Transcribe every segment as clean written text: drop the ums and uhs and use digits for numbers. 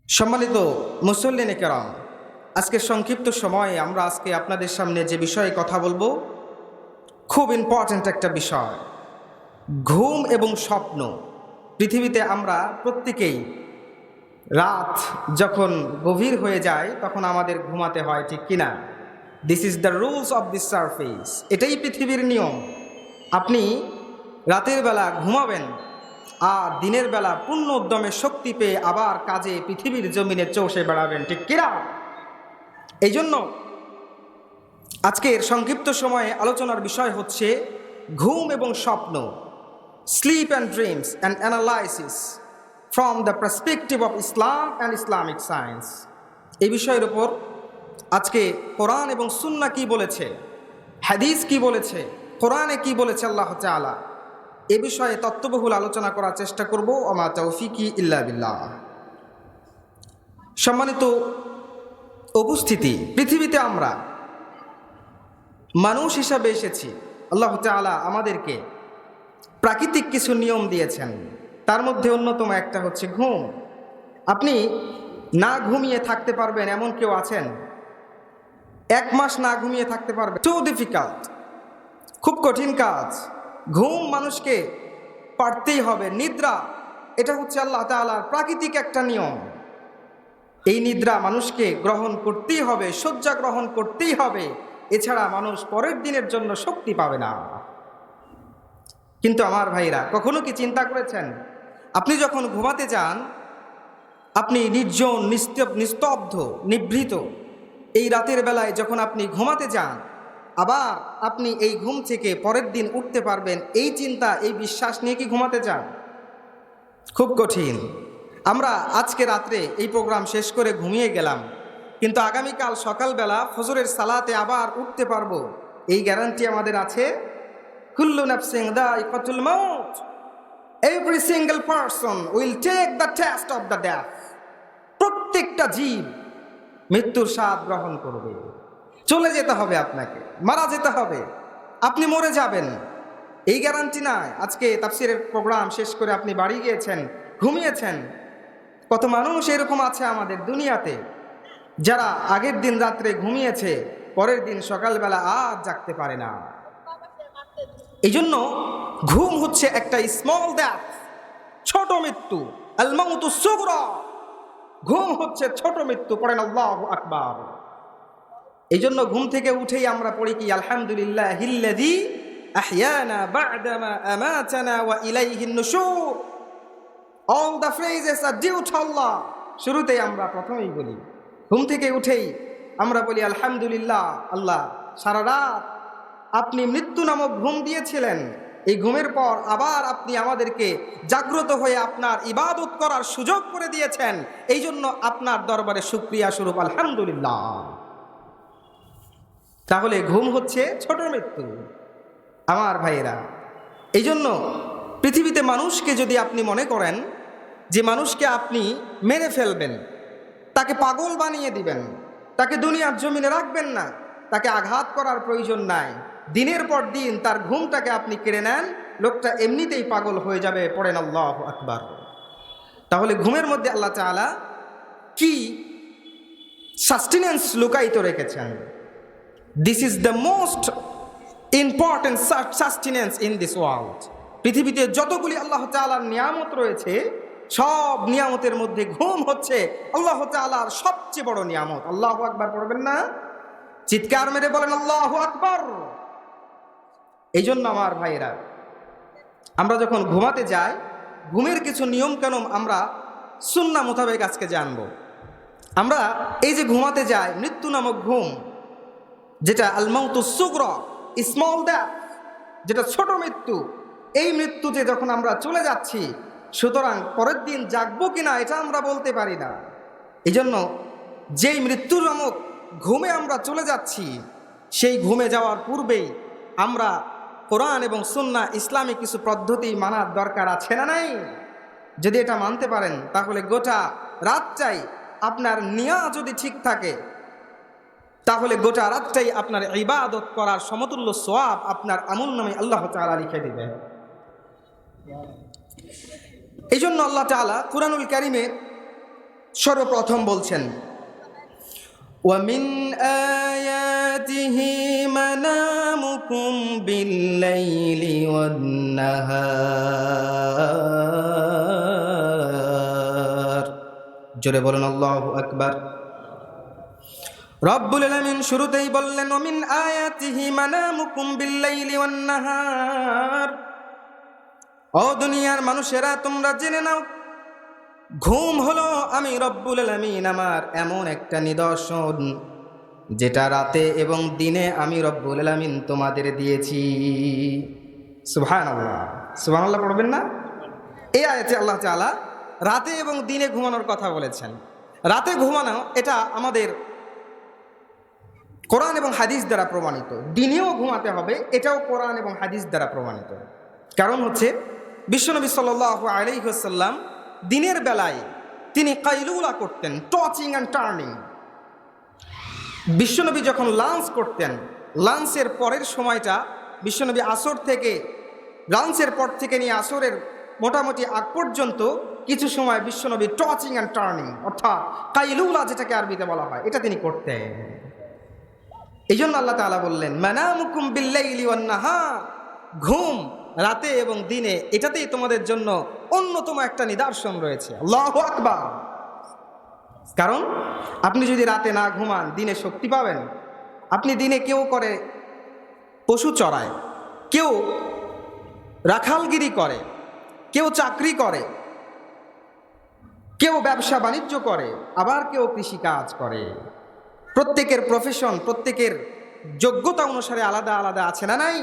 সম্মানিত মুসল্লিনে কেরাম, আজকে সংক্ষিপ্ত সময়ে আমরা আপনাদের সামনে যে বিষয়ে কথা বলবো খুব ইম্পর্ট্যান্ট একটা বিষয়, ঘুম এবং স্বপ্ন। পৃথিবীতে আমরা প্রত্যেকেই রাত যখন গভীর হয়ে যায় তখন আমাদের ঘুমাতে হয়, ঠিক কিনা? This is the rules of this surface, এটাই পৃথিবীর নিয়ম। আপনি রাতের বেলা ঘুমাবেন আর দিনের বেলা পূর্ণ উদ্যমে শক্তি পেয়ে আবার কাজে পৃথিবীর জমিনে চষে বেড়াবেন, ঠিক কিনা? এই জন্য আজকের সংক্ষিপ্ত সময়ে আলোচনার বিষয় হচ্ছে ঘুম এবং স্বপ্ন, sleep and dreams and analysis from the perspective of Islam and Islamic science. এই বিষয়ের উপর আজকে কোরআন এবং সুন্নাহ কি বলেছে, হাদিস কি বলেছে, কোরআনে কি বলেছে আল্লাহ তাআলা, এ বিষয়ে তত্ত্ববহুল আলোচনা করার চেষ্টা করব। ওমা তৌফিকি ইল্লা বিল্লাহ। সম্মানিত উপস্থিতি, পৃথিবীতে আমরা মানুষ হিসাবে এসেছি। আল্লাহ তাআলা আমাদেরকে প্রাকৃতিক কিছু নিয়ম দিয়েছেন, তার মধ্যে অন্যতম একটা হচ্ছে ঘুম। আপনি না ঘুমিয়ে থাকতে পারবেন এমন কেউ আছেন? 1 মাস না ঘুমিয়ে থাকতে পারবে? টু ডিফিকাল্ট, খুব কঠিন কাজ। ঘুম মানুষকে পারতেই হবে। নিদ্রা, এটা হচ্ছে আল্লাহ তাআলার প্রাকৃতিক একটা নিয়ম। এই নিদ্রা মানুষকে গ্রহণ করতেই হবে, শয্যা গ্রহণ করতেই হবে, এছাড়া মানুষ পরের দিনের জন্য শক্তি পাবে না। কিন্তু আমার ভাইরা, কখনো কি চিন্তা করেছেন, আপনি যখন ঘুমাতে যান, আপনি নির্জন, নিস্তব্ধ, নিভৃত এই রাতের বেলায় যখন আপনি ঘুমাতে যান, আবার আপনি এই ঘুম থেকে পরের দিন উঠতে পারবেন, এই চিন্তা, এই বিশ্বাস নিয়ে কি ঘুমাতে যান? খুব কঠিন। আমরা আজকে রাত্রে এই প্রোগ্রাম শেষ করে ঘুমিয়ে গেলাম, কিন্তু আগামীকাল সকালবেলা ফজরের সালাতে আবার উঠতে পারবো, এই গ্যারান্টি আমাদের আছে? কুল্লু নাফসিন যায়িকাতুল মাউত, every single person will take the test of the death. প্রত্যেকটা জীব মৃত্যুর স্বাদ গ্রহণ করবে। চলে যেতে হবে, আপনাকে মারা যেতে হবে, আপনি মরে যাবেন, এই গ্যারান্টি নাই। আজকে তাফসিরের প্রোগ্রাম শেষ করে আপনি বাড়ি গিয়েছেন, ঘুমিয়েছেন। কত মানুষ এরকম আছে আমাদের দুনিয়াতে, যারা আগের দিন রাত্রে ঘুমিয়েছে, পরের দিন সকালবেলা আর জাগতে পারে না। এই জন্য ঘুম হচ্ছে একটা স্মল ডেথ, ছোট মৃত্যু। আল মাউতু সুগরা, ঘুম হচ্ছে ছোট মৃত্যু। পড়েন আল্লাহু আকবার। এই জন্য ঘুম থেকে উঠেই আমরা পড়ি কি, আলহামদুলিল্লাহিল্লাযী আহইয়ানা বা'দামা আমাতানা ওয়া ইলাইহিন নুশুর। All the phrases are due to Allah. শুরুতেই আমরা প্রথমেই বলি, ঘুম থেকে উঠেই আমরা বলি আলহামদুলিল্লাহ, আল্লাহ সারা রাত আপনি মৃত্যু নামক ঘুম দিয়েছিলেন, এই ঘুমের পর আবার আপনি আমাদেরকে জাগ্রত হয়ে আপনার ইবাদত করার সুযোগ করে দিয়েছেন, এই জন্য আপনার দরবারে শুকরিয়া স্বরূপ আলহামদুলিল্লাহ। তাহলে ঘুম হচ্ছে ছোট মৃত্যু আমার ভাইয়েরা। এই জন্য পৃথিবীতে মানুষকে যদি আপনি মনে করেন যে মানুষকে আপনি মেরে ফেলবেন, তাকে পাগল বানিয়ে দিবেন, তাকে দুনিয়ার জমিনে রাখবেন না, তাকে আঘাত করার প্রয়োজন নাই, দিনের পর দিন তার ঘুমটাকে আপনি কেড়ে নেন, লোকটা এমনিতেই পাগল হয়ে যাবে। পড়েন আল্লাহু আকবার। তাহলে ঘুমের মধ্যে আল্লাহ তাআলা কি সাস্টেনেন্স লুকায়িত রেখেছেন? This is the most important sustenance in this world. পৃথিবীতে যতগুলি আল্লাহ তাআলার নিয়ামত রয়েছে, সব নিয়ামতের মধ্যে ঘুম হচ্ছে আল্লাহ তাআলার সবচেয়ে বড় নিয়ামত। আল্লাহু আকবার পড়বেন না? চিৎকার মেরে বলেন আল্লাহু আকবার। এই জন্য আমার ভাইয়েরা, আমরা যখন ঘুমাতে যাই, ঘুমের কিছু নিয়ম কানুন আমরা সুন্নাহ মোতাবেক আজকে জানবো। আমরা এই যে ঘুমাতে যাই, মৃত্যু নামক ঘুম, যেটা আল মাউতুস সুগরা, স্মল ডেথ, যেটা ছোট মৃত্যু, এই মৃত্যুতে যখন আমরা চলে যাচ্ছি, সুতরাং পরের দিন জাগবো কিনা এটা আমরা বলতে পারি না। এই জন্য যেই মৃত্যু নামক ঘুমে আমরা চলে যাচ্ছি, সেই ঘুমে যাওয়ার পূর্বেই আমরা কোরআন এবং সুন্নাহ, ইসলামিক কিছু পদ্ধতি মানার দরকার আছে না নাই? যদি এটা মানতে পারেন, তাহলে গোটা রাতটাই আপনার নিয়া যদি ঠিক থাকে, তাহলে গোটা রাতটাই আপনার ইবাদত করার সমতুল্য সওয়াব আপনার আমলনামে আল্লাহ তাআলা লিখে দিবেন। এই জন্য আল্লাহ তাআলা কুরআনুল কারীমে সর্বপ্রথম বলছেন ومن آياته منامكم بالليل والنهار জোরে বলুন আল্লাহু আকবার। রব্বুল আলামিন শুরুতেই বললেন ওমিন আয়াতিহি মানামুকুম বিল্লাইলি ওয়ান নাহার। ও দুনিয়ার মানুষেরা, তোমরা জেনে নাও, ঘুম হলো আমি রব্বুল আলামিন আমার এমন একটা নিদর্শন যেটা রাতে এবং দিনে আমি রব্বুল আলামিন তোমাদের দিয়েছি। সুবহানাল্লাহ, সুবহানাল্লাহ পড়বেন না? এই আয়াতে আল্লাহ তাআলা রাতে এবং দিনে ঘুমানোর কথা বলেছেন। রাতে ঘুমানো এটা আমাদের কোরআন এবং হাদিস দ্বারা প্রমাণিত। দিনেও ঘুমাতে হবে, এটাও কোরআন এবং হাদিস দ্বারা প্রমাণিত। কারণ হচ্ছে বিশ্বনবী সাল্লাল্লাহু আলাইহি ওয়াসাল্লাম দিনের বেলায় তিনি কাইলুলা করতেন, টচিং অ্যান্ড টার্নিং। বিশ্বনবী যখন লাঞ্চ করতেন, লাঞ্চের পরের সময়টা বিশ্বনবী আসর থেকে, লাঞ্চের পর থেকে নিয়ে আসরের মোটামুটি আগ পর্যন্ত কিছু সময় বিশ্বনবী টচিং অ্যান্ড টার্নিং অর্থাৎ কাইলুলা যেটাকে আরবিতে বলা হয় এটা তিনি করতেন। এই জন্য আল্লাহ তাআলা বললেন মানামুকুম বিল্লাইলি ওয়ান নাহার, ঘুম রাতে এবং দিনে এটাতেই তোমাদের জন্য অন্যতম একটা নিদর্শন রয়েছে। আল্লাহু আকবার। কারণ আপনি যদি রাতে না ঘুমান দিনে শক্তি পাবেন। আপনি দিনে কেউ করে পশু চড়ায়, কেউ রাখালগিরি করে, কেউ চাকরি করে, কেউ ব্যবসা বাণিজ্য করে, আবার কেউ কৃষিকাজ করে। প্রত্যেকের প্রফেশন, প্রত্যেকের যোগ্যতা অনুসারে আলাদা আলাদা আছে না নাই?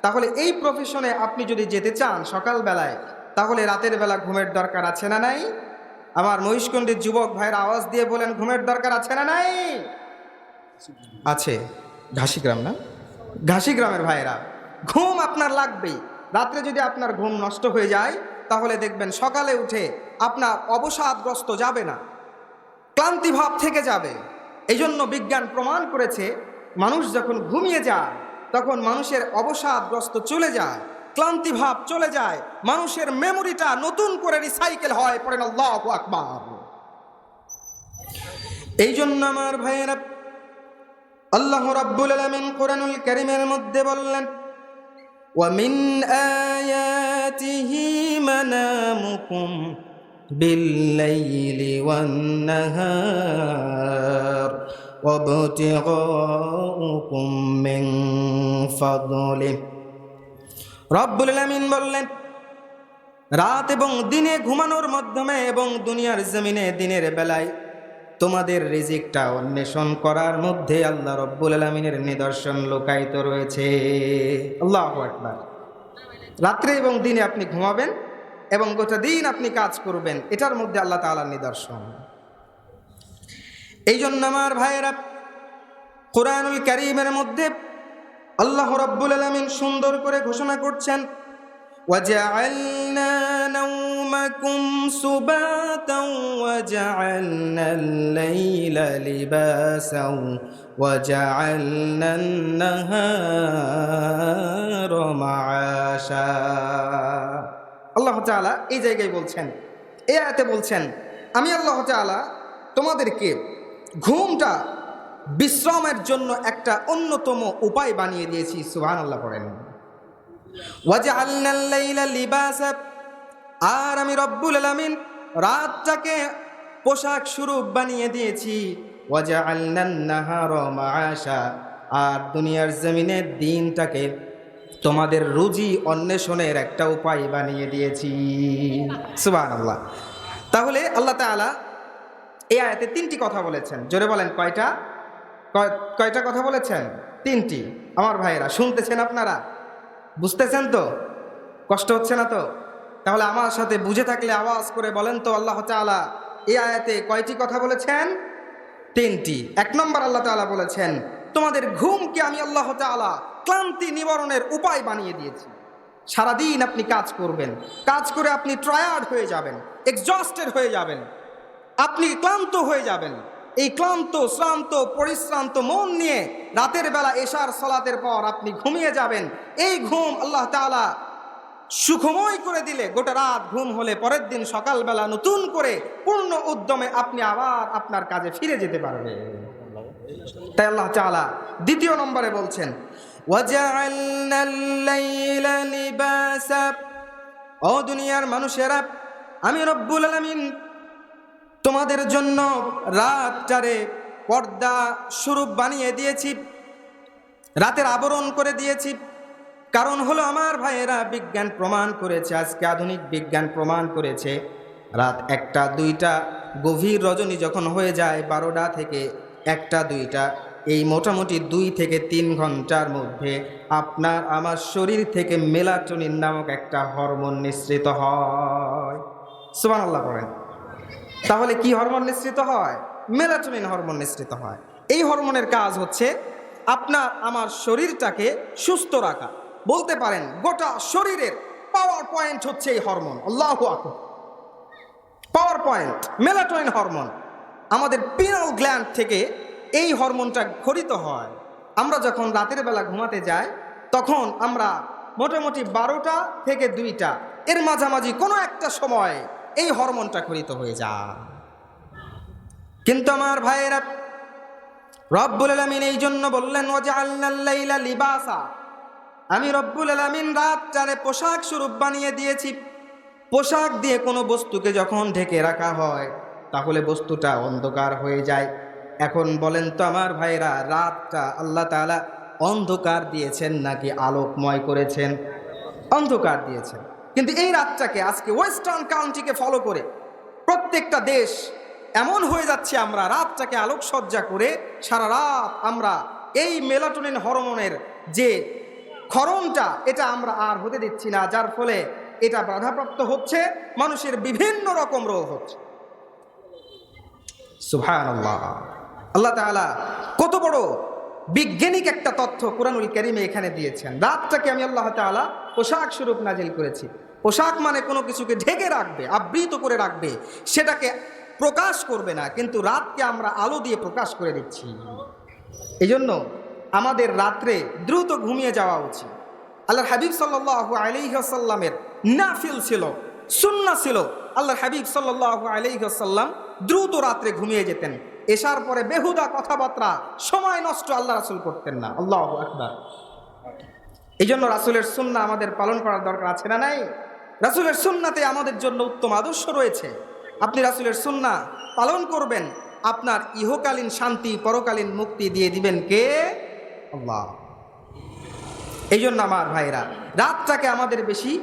তাহলে এই প্রফেশনে আপনি যদি যেতে চান সকালবেলায়, তাহলে রাতের বেলা ঘুমের দরকার আছে না নাই? আমার মহিষকুণ্ডের যুবক ভাইয়ের আওয়াজ দিয়ে বলেন ঘুমের দরকার আছে না নাই? আছে। ঘাসিগ্রাম না? ঘাসিগ্রামের ভাইয়েরা, ঘুম আপনার লাগবেই। রাত্রে যদি আপনার ঘুম নষ্ট হয়ে যায় তাহলে দেখবেন সকালে উঠে আপনার অবসাদগ্রস্ত যাবে না, ক্লান্তি ভাব থেকে যাবে। এই জন্য বিজ্ঞান প্রমাণ করেছে মানুষ যখন ঘুমিয়ে যায় তখন মানুষের অবসাদগ্রস্ত চলে যায়, ক্লান্তি ভাব চলে যায়, মানুষের মেমোরিটা নতুন করে রিসাইকেল হয়। পড়েন আল্লাহু আকবার। এই জন্য আমার ভাইয়েরা, আল্লাহ রাব্বুল আলামিন কোরআনুল কারীমের মধ্যে বললেন ওয়ামিন আয়াতিহি মানামুকুম বিল্লাইলি ওয়ান নাহার ওয়াবতিগাউকুম মিন ফাদলিহি। রব্বুল আলামিন বললেন রাত এবং দিনে ঘুমানোর মাধ্যমে এবং দুনিয়ার জমিনে দিনের বেলায় তোমাদের রিজিকটা অন্বেষণ করার মধ্যে আল্লাহ রব্বুল আলামিনের নিদর্শন লুকায়িত রয়েছে। আল্লাহু আকবার। রাত্রে এবং দিনে আপনি ঘুমাবেন এবং গোটা দিন আপনি কাজ করবেন, এটার মধ্যে আল্লাহ তাআলার নিদর্শন। এই জন্য আমার ভাইয়েরা, কোরআনুল কারীমের মধ্যে আল্লাহ রাব্বুল আলামিন সুন্দর করে ঘোষণা করছেন وَجَعَلْنَا نَوْمَكُمْ سُبَاتًا وَجَعَلْنَا اللَّيْلَ لِبَاسًا وَجَعَلْنَا النَّهَارَ مَعَاشًا। আল্লাহ তাআলা এই জায়গায় বলছেন, এই আয়াতে বলছেন আমি আল্লাহ তাআলা তোমাদেরকে ঘুমটা বিশ্রামের জন্য একটা অন্যতম উপায় বানিয়ে দিয়েছি। সুবহানাল্লাহ পড়েন। ওয়াজআলনাল লাইলা লিবাসা, আর আমি রব্বুল আলামিন রাতটাকে পোশাক স্বরূপ বানিয়ে দিয়েছি। ওয়াজআলনান নাহারা মাআশা, আর দুনিয়ার জমিনে দিনটাকে তোমাদের রুজি অন্বেষণের একটা উপায় বানিয়ে দিয়েছি। সুবহানাল্লাহ। তাহলে আল্লাহ তাআলা এই আয়াতে তিনটি কথা বলেছেন। জোরে বলেন কয়টা? কয়টা কথা বলেছেন? তিনটি। আমার ভাইয়েরা শুনতেছেন আপনারা? বুঝতেছেন তো? কষ্ট হচ্ছে না তো? তাহলে আমার সাথে বুঝে থাকলে আওয়াজ করে বলেন তো আল্লাহ তাআলা এই আয়াতে কয়টি কথা বলেছেন? তিনটি। এক নম্বর আল্লাহ তাআলা বলেছেন তোমাদের ঘুমকে আমি আল্লাহ তাআলা ক্লান্তি নিবারণের উপায় বানিয়ে দিয়েছি। সারাদিন আপনি কাজ করবেন, কাজ করে আপনি টায়ার্ড হয়ে যাবেন, এক্সজস্টেড হয়ে যাবেন, আপনি ক্লান্ত হয়ে যাবেন। এই ক্লান্ত শ্রান্ত পরিশ্রান্ত মন নিয়ে রাতের বেলা এশার সালাতের পর আপনি ঘুমিয়ে যাবেন। এই ঘুম আল্লাহ তাআলা সুখময় করে দিলে, গোটা রাত ঘুম হলে পরের দিন সকালবেলা নতুন করে পূর্ণ উদ্যমে আপনি আবার আপনার কাজে ফিরে যেতে পারবেন। তাই আল্লাহ তাআলা দ্বিতীয় নম্বরে বলছেন, ওয়াজআলনাল লাইলা লিবাসা, ও দুনিয়ার মানুষেরা, আমি রব্বুল আলামিন তোমাদের জন্য রাতটারে পর্দা স্বরূপ বানিয়ে দিয়েছি, রাতের আবরণ করে দিয়েছি। কারণ হলো আমার ভাইয়েরা, বিজ্ঞান প্রমাণ করেছে, আজকে আধুনিক বিজ্ঞান প্রমাণ করেছে, রাত 1টা 2টা গভীর রজনী যখন হয়ে যায় 12টা থেকে 1টা 2টা, এই মোটামুটি 2 থেকে 3 ঘন্টার মধ্যে আপনার আমার শরীর থেকে মেলাটোনিন নামক একটা হরমোন নিঃসৃত হয়। সুবহানাল্লাহ বলেন। তাহলে কি হরমোন নিঃসৃত হয়? মেলাটোনিন হরমোন নিঃসৃত হয়। এই হরমোনের কাজ হচ্ছে আপনার আমার শরীরটাকে সুস্থ রাখা। বলতে পারেন গোটা শরীরের পাওয়ার পয়েন্ট হচ্ছে এই হরমোন। আল্লাহু আকবার। Power point melatonin hormone. আমাদের পিনাল গ্ল্যান্ড থেকে এই হরমোনটা খরিত হয়। আমরা যখন রাতের বেলা ঘুমাতে যাই তখন আমরা মোটামুটি 12টা থেকে 2টা এর মাঝামাঝি কোনো একটা সময় এই হরমোনটা খরিত হয়ে যায়। কিন্তু আমার ভাইয়েরা, রব্বুল আলামিন এই জন্য বললেন, ওয়াজআলনাল লাইলা লিবাসা, আমি রব্বুল আলামিন রাতটারে পোশাক স্বরূপ বানিয়ে দিয়েছি। পোশাক দিয়ে কোনো বস্তুকে যখন ঢেকে রাখা হয় তাহলে বস্তুটা অন্ধকার হয়ে যায়। এখন বলেন তো আমার ভাইরা, রাতটা আল্লাহ তাআলা অন্ধকার দিয়েছেন নাকি আলোকময় করেছেন? অন্ধকার দিয়েছেন। কিন্তু এই রাতটাকে আজকে ওয়েস্টার্ন কান্ট্রিকে ফলো করে প্রত্যেকটা দেশ এমন হয়ে যাচ্ছে, আমরা রাতটাকে আলোকসজ্জা করে সারা রাত আমরা এই মেলাটোনিন হরমোনের যে ক্ষরণটা, এটা আমরা আর হতে দিচ্ছি না, যার ফলে এটা বাধাপ্রাপ্ত হচ্ছে, মানুষের বিভিন্ন রকম রোগ হচ্ছে। সুবহানাল্লাহ। আল্লাহ তাআলা কত বড় বিজ্ঞানিক একটা তথ্য কুরআনুল কারীমে এখানে দিয়েছেন। রাতটাকে আমি আল্লাহ তাআলা পোশাক স্বরূপ নাজিল করেছি। পোশাক মানে কোনো কিছুকে ঢেকে রাখবে, আবৃত করে রাখবে, সেটাকে প্রকাশ করবে না, কিন্তু রাতকে আমরা আলো দিয়ে প্রকাশ করে দিচ্ছি। এই জন্য আমাদের রাত্রে দ্রুত ঘুমিয়ে যাওয়া উচিত। আল্লাহর হাবিব সাল্লাল্লাহু আলাইহি ওয়াসাল্লামের নাফিল ছিল, সুন্নাহ ছিল, আল্লাহর হাবিব সাল্লাল্লাহু আলাইহি ওয়াসাল্লাম দ্রুত রাত্রে ঘুমিয়ে যেতেন। এশার পরে বেহুদা কথাবার্তা, সময় নষ্ট আল্লাহ রাসূল করতেন না। আল্লাহু আকবার। এই জন্য রাসূলের সুন্নাহ আমাদের পালন করার দরকার আছে না নাই? রাসূলের সুন্নাতে আমাদের জন্য উত্তম আদর্শ রয়েছে। আপনি রাসূলের সুন্নাহ পালন করবেন, আপনার ইহকালীন শান্তি, পরকালীন মুক্তি দিয়ে দিবেন কে? আল্লাহ। এই জন্য আমার ভাইরা, রাতটাকে আমাদের বেশি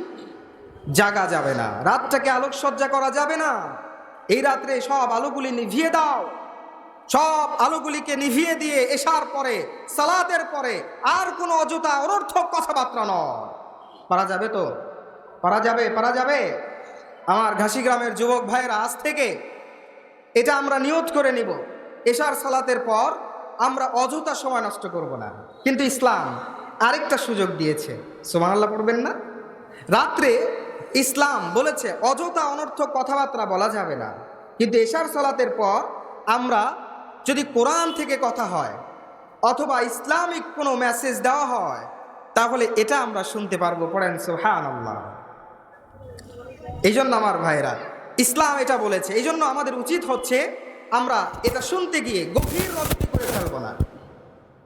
জাগা যাবে না, রাতটাকে আলোকসজ্জা করা যাবে না। এই রাত্রে সব আলোগুলি নিভিয়ে দাও, সব আলোগুলিকে নিভিয়ে দিয়ে এশার পরে, সালাতের পরে আর কোনো অযথা অনর্থক কথাবার্তা নয়। পারা যাবে তো? পারা যাবে? পারা যাবে? আমার ঘাসি গ্রামের যুবক ভাইরা, আজ থেকে এটা আমরা নিয়ত করে নিব, এশার সালাতের পর আমরা অযথা সময় নষ্ট করব না। কিন্তু ইসলাম আরেকটা সুযোগ দিয়েছে, সুবহানাল্লাহ পড়বেন না? রাত্রে ইসলাম বলেছে অযথা অনর্থক কথাবার্তা বলা যাবে না, কিন্তু এশার সালাতের পর আমরা যদি কোরআন থেকে কথা হয় অথবা ইসলামিক কোনো মেসেজ দেওয়া হয় তাহলে এটা আমরা শুনতে পারবো। পড়েন সুবহানাল্লাহ। এই জন্য আমার ভাইরা, ইসলাম এটা বলেছে, এই জন্য আমাদের উচিত হচ্ছে আমরা এটা শুনতে গিয়ে গভীর রজনী করে ফেলবো না।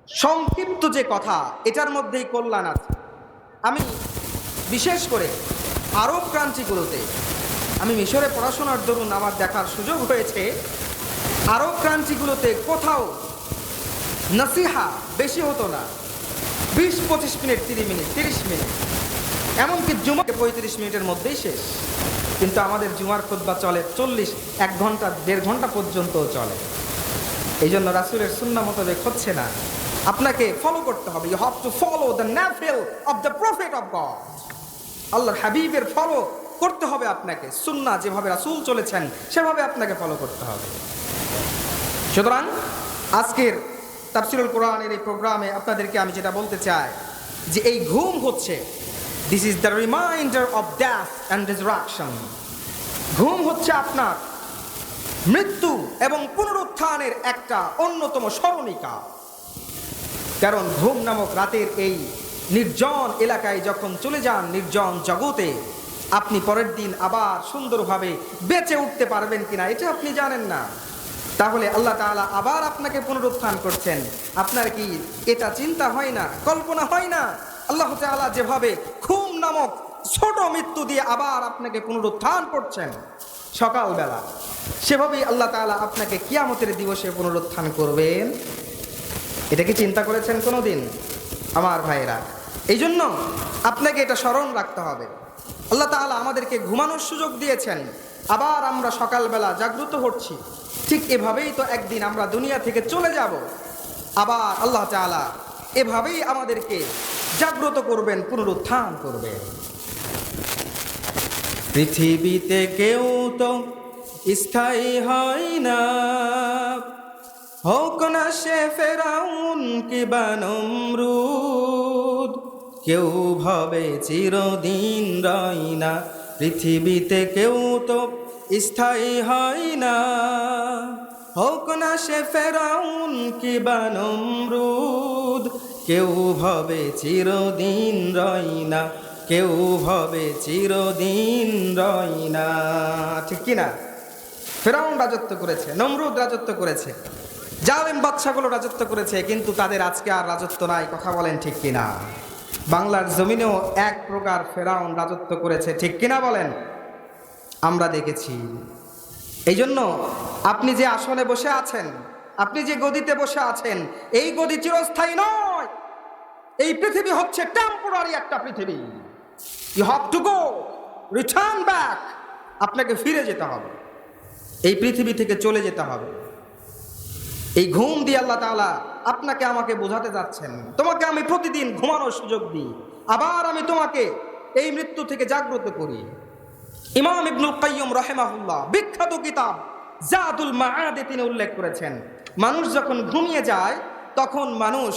সংক্ষিপ্ত যে কথা, এটার মধ্যেই কল্যাণ আছে। আমি বিশেষ করে আরব কান্ট্রিগুলোতে, আমি মিশরে পড়াশোনার দরুন আমার দেখার সুযোগ হয়েছে, আরব কান্ট্রিগুলোতে কোথাও নসিহা বেশি হতো না, 20-25 মিনিট, 30 মিনিট, 30 মিনিট, এমনকি জুমাকে 35 মিনিটের মধ্যেই শেষ। কিন্তু আমাদের জুমার খুতবা চলে 1 ঘন্টা 1.5 ঘন্টা পর্যন্ত চলে। এই জন্য রাসূলের সুন্নাহ মোতাবেক হচ্ছে না, আপনাকে ফলো করতে হবে। You have to follow the নাফিল of the prophet of God. আল্লাহর হাবিবের ফলো করতে হবে আপনাকে। সুন্নাহ যেভাবে রাসূল চলেছেন সেভাবে আপনাকে ফলো করতে হবে। সুতরাং আজকের তাফসীরুল কোরআনের এই প্রোগ্রামে আপনাদেরকে আমি যেটা বলতে চাই যে এই ঘুম হচ্ছে, this is the reminder of death and resurrection. ঘুম হচ্ছে আপনার মৃত্যু এবং পুনরুত্থানের একটা অন্যতম স্মরণিকা। কারণ ঘুম নামক রাতের এই নির্জন এলাকায় যখন চলে যান, নির্জন জগতে, আপনি পরের দিন আবার সুন্দরভাবে বেঁচে উঠতে পারবেন কিনা এটা আপনি জানেন না। তাহলে আল্লাহ তাআলা আবার আপনাকে পুনরুত্থান করছেন, আপনার কি এটা চিন্তা হয় না, কল্পনা হয় না? আল্লাহ তাআলা যেভাবে ঘুম নামক ছোট মৃত্যু দিয়ে আবার আপনাকে পুনরুত্থান করছেন সকালবেলা, সেভাবেই আল্লাহ তাআলা আপনাকে কিয়ামতের দিবসে পুনরুত্থান করবেন। এটা কি চিন্তা করেছেন কোনোদিন আমার ভাইরা? এই জন্য আপনাকে এটা স্মরণ রাখতে হবে। আল্লাহ তাআলা আমাদেরকে ঘুমানোর সুযোগ দিয়েছেন, আবার আমরা সকালবেলা জাগ্রত হচ্ছি। ঠিক এভাবেই তো একদিন আমরা দুনিয়া থেকে চলে যাব, আবার আল্লাহ তাআলা এভাবেই আমাদেরকে জাগ্রত করবেন, পুনরুত্থান করবেন। পৃথিবীতে কেউ তো স্থায়ী হয় না, হোক না সে ফেরাউন কিবা নমরুদ, কেউ ভাবে চিরদিন রয় না। পৃথিবীতে কেউ তো স্থায়ী হয় না, হোক না সে ফেরাউন কিবা নমরুদ, কেউ ভাবে চিরদিন রয় না, কেউ ভাবে চিরদিন রয় না। ঠিক কিনা? ফেরাউন রাজত্ব করেছে, নমরুদ রাজত্ব করেছে, জালেম বাদশাগুলো রাজত্ব করেছে, কিন্তু তাদের আজকে আর রাজত্ব নাই। কথা বলেন ঠিক কিনা? বাংলার জমিনেও এক প্রকার ফেরাউন রাজত্ব করেছে, ঠিক কিনা বলেন? আমরা দেখেছি। এই জন্য আপনি যে আসনে বসে আছেন, আপনি যে গদিতে বসে আছেন, এই গদি চিরস্থায়ী নয়। এই পৃথিবী হচ্ছে টেম্পোরারি একটা পৃথিবী। You have to go, return back. আপনাকে ফিরে যেতে হবে, এই পৃথিবী থেকে চলে যেতে হবে। এই ঘুম দিয়ে আল্লাহ তাআলা আপনাকে আমাকে বোঝাতে যাচ্ছেন, তোমাকে আমি প্রতিদিন ঘুমানোর সুযোগ দিই, আবার আমি তোমাকে এই মৃত্যু থেকে জাগ্রত করি। ইমাম ইবনুল কাইয়্যিম রাহিমাহুল্লাহ বিখ্যাত কিতাব জাদুল মাআদে তিনি উল্লেখ করেছেন, মানুষ যখন ঘুমিয়ে যায় তখন মানুষ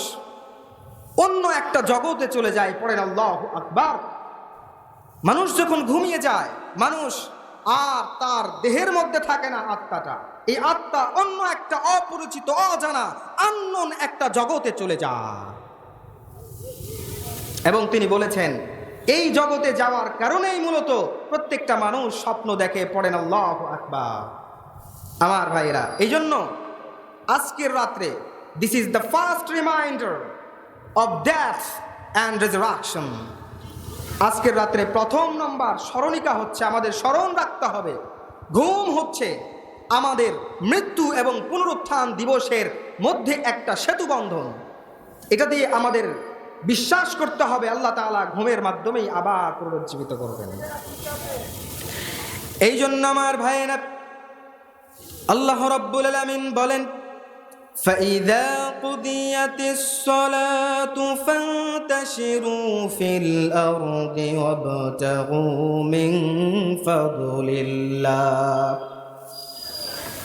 অন্য একটা জগতে চলে যায়। পড়েন আল্লাহু আকবার। মানুষ যখন ঘুমিয়ে যায়, মানুষ আর তার দেহের মধ্যে থাকে না আত্মাটা। এই আত্মা অন্য একটা অপরিচিত, অজানা, আননোন একটা জগতে চলে যায়। এবং তিনি বলেছেন এই জগতে যাওয়ার কারণেই মূলত প্রত্যেকটা মানুষ স্বপ্ন দেখে। পড়েন আল্লাহু আকবার। আমার ভাইরা, এই জন্য আজকের রাত্রে this is the first reminder of death and resurrection. আজকের রাত্রে প্রথম নম্বর স্মরণিকা হচ্ছে, আমাদের স্মরণ রাখতে হবে, ঘুম হচ্ছে আমাদের মৃত্যু এবং পুনরুত্থান দিবসের মধ্যে একটা সেতু বন্ধন। এটা দিয়ে আমাদের বিশ্বাস করতে হবে আল্লাহ তাআলা ঘুমের মাধ্যমেই আবার পুনরুজ্জীবিত করবেন। এই জন্য আমার ভাইয়েরা, আল্লাহ রাব্বুল আলামিন বলেন, فَإِذَا قُضِيَتِ الصَّلَاةُ فَانتَشِرُوا فِي الْأَرْضِ وَابْتَغُوا مِنْ فَضْلِ اللَّهِ।